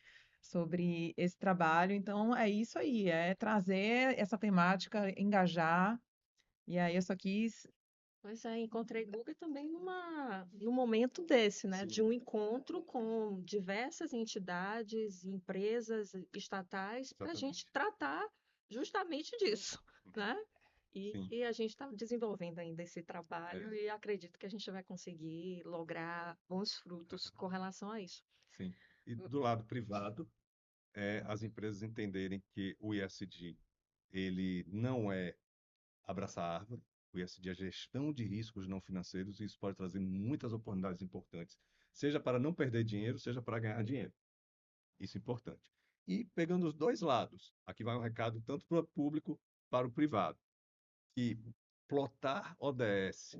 Sobre esse trabalho. Então é isso aí, é trazer essa temática, engajar. E aí eu só quis. pois é, encontrei Guga também num momento desse, né? De Sim, um encontro com diversas entidades, empresas estatais, para a gente exatamente. tratar justamente disso, né? Sim, E a gente está desenvolvendo ainda esse é, trabalho e acredito que a gente vai conseguir lograr bons frutos com relação a isso. sim. E do lado privado, as empresas entenderem que o ISD ele não é abraçar a árvore, o ISD é gestão de riscos não financeiros e isso pode trazer muitas oportunidades importantes, seja para não perder dinheiro, seja para ganhar dinheiro. Isso é importante. E pegando os dois lados, aqui vai um recado tanto para o público, para o privado, que plotar ODS,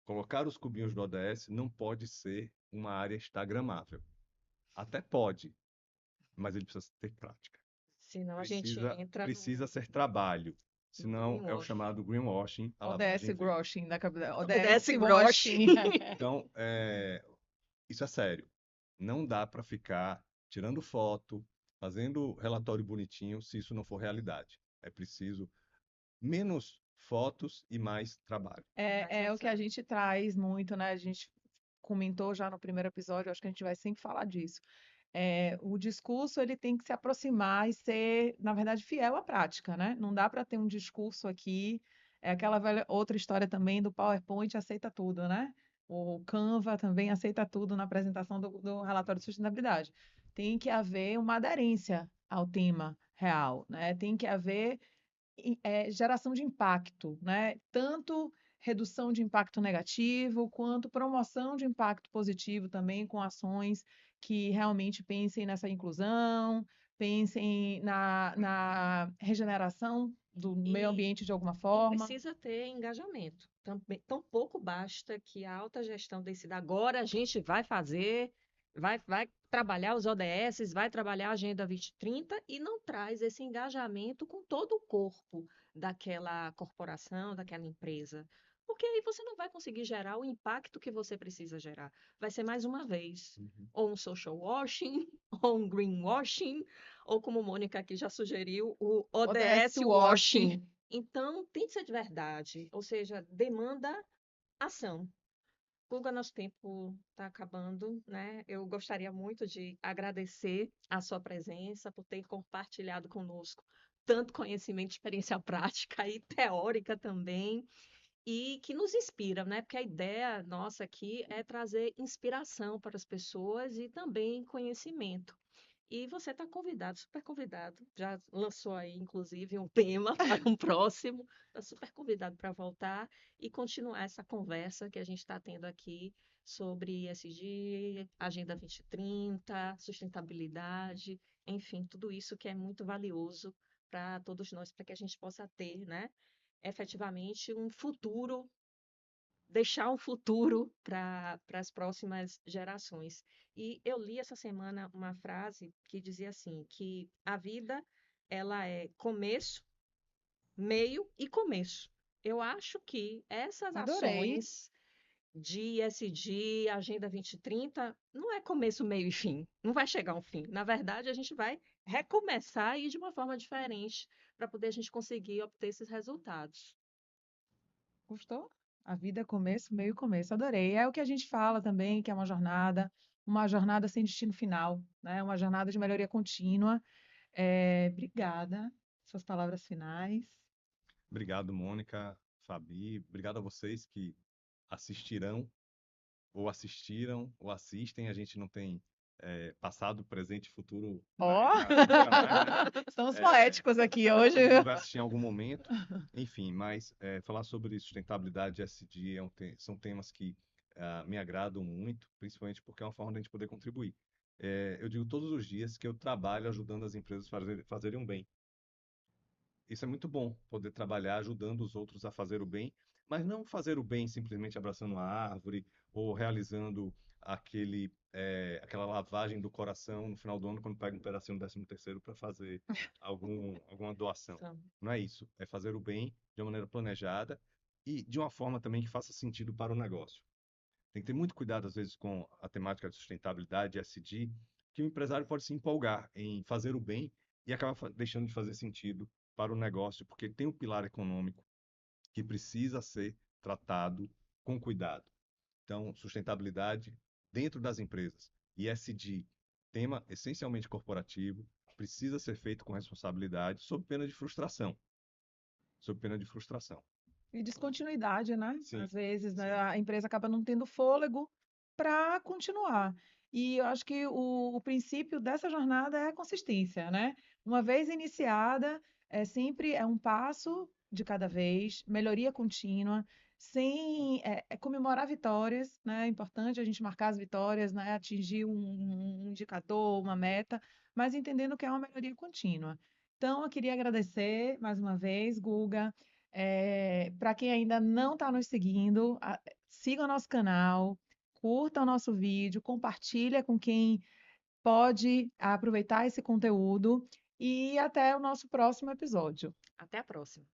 colocar os cubinhos do ODS não pode ser uma área instagramável. Até pode, mas ele precisa ter prática. Senão a gente Precisa, entra precisa num. ser trabalho. senão é o Greenwash. chamado greenwashing, a ODS lavagem verde. Groshing, da cabeça. ODS ODS Grosh. Washing. Então, isso é sério. Não dá para ficar tirando foto, fazendo relatório bonitinho, se isso não for realidade. É preciso menos fotos e mais trabalho. É o que a gente traz muito, né? A gente comentou já no primeiro episódio, acho que a gente vai sempre falar disso. O discurso ele tem que se aproximar e ser, na verdade, fiel à prática, né? Não dá para ter um discurso aqui, é aquela outra história também do PowerPoint aceita tudo, né? O Canva também aceita tudo na apresentação do relatório de sustentabilidade. Tem que haver uma aderência ao tema real, né? Tem que haver geração de impacto, né? Tanto redução de impacto negativo, quanto promoção de impacto positivo também, com ações que realmente pensem nessa inclusão, pensem na regeneração do meio E, ambiente de alguma e forma. precisa ter engajamento. Tão pouco basta que a alta gestão decida agora a gente vai fazer, vai trabalhar os ODS, vai trabalhar a Agenda 2030 e não traz esse engajamento com todo o corpo daquela corporação, daquela empresa. Porque aí você não vai conseguir gerar o impacto que você precisa gerar. Vai ser mais uma vez, Uhum. ou um social washing, ou um greenwashing, ou como Mônica aqui já sugeriu, o ODS ODS washing. washing. Então, tem que ser de verdade, ou seja, demanda ação. Guga, nosso tempo está acabando, né? Eu gostaria muito de agradecer a sua presença, por ter compartilhado conosco tanto conhecimento, experiência prática e teórica também, e que nos inspira, né? Porque a ideia nossa aqui é trazer inspiração para as pessoas e também conhecimento. E você está convidado, super convidado. Já lançou aí, inclusive, um tema para um próximo. Está super convidado para voltar e continuar essa conversa que a gente está tendo aqui sobre ESG, Agenda 2030, sustentabilidade, enfim, tudo isso que é muito valioso para todos nós, para que a gente possa ter, né, efetivamente um futuro, deixar um futuro para as próximas gerações. E eu li essa semana uma frase que dizia assim, que a vida ela é começo, meio e começo. Eu acho que essas Adorei. ações de ESG, Agenda 2030, não é começo, meio e fim. Não vai chegar ao fim. Na verdade, a gente vai recomeçar e ir de uma forma diferente para poder a gente conseguir obter esses resultados. Gostou? A vida é começo, meio e começo. Adorei. É o que a gente fala também, que é uma jornada sem destino final, né? Uma jornada de melhoria contínua. Obrigada. Suas palavras finais. Obrigado, Mônica, Fabi. Obrigado a vocês que assistirão, ou assistiram, ou assistem. A gente não tem passado, presente e futuro Ó, tradicionais, né? estamos É, poéticos aqui hoje. todo mundo vai assistir em algum momento. Enfim, mas falar sobre sustentabilidade e ESG são temas que me agradam muito, principalmente porque é uma forma de a gente poder contribuir. Eu digo todos os dias que eu trabalho ajudando as empresas a fazerem um bem. Isso é muito bom, poder trabalhar ajudando os outros a fazer o bem, mas não fazer o bem simplesmente abraçando uma árvore ou realizando aquela lavagem do coração no final do ano, quando pega um pedacinho do 13º para fazer alguma doação. Então, Não é isso. É fazer o bem de uma maneira planejada e de uma forma também que faça sentido para o negócio. Tem que ter muito cuidado, às vezes, com a temática de sustentabilidade, ESG, que o empresário pode se empolgar em fazer o bem e acaba deixando de fazer sentido para o negócio, porque tem um pilar econômico que precisa ser tratado com cuidado. Então, sustentabilidade dentro das empresas e ESG, tema essencialmente corporativo, precisa ser feito com responsabilidade, sob pena de frustração. Sob pena de frustração. E descontinuidade, né? Sim, Às vezes, né, sim. a empresa acaba não tendo fôlego para continuar. E eu acho que o princípio dessa jornada é a consistência, né? Uma vez iniciada, sempre é um passo de cada vez, melhoria contínua, sem comemorar vitórias, né? É importante a gente marcar as vitórias, né? Atingir um indicador, uma meta, mas entendendo que é uma melhoria contínua. Então, eu queria agradecer mais uma vez, Guga. Para quem ainda não está nos seguindo, siga o nosso canal, curta o nosso vídeo, compartilha com quem pode aproveitar esse conteúdo e até o nosso próximo episódio. até a próxima.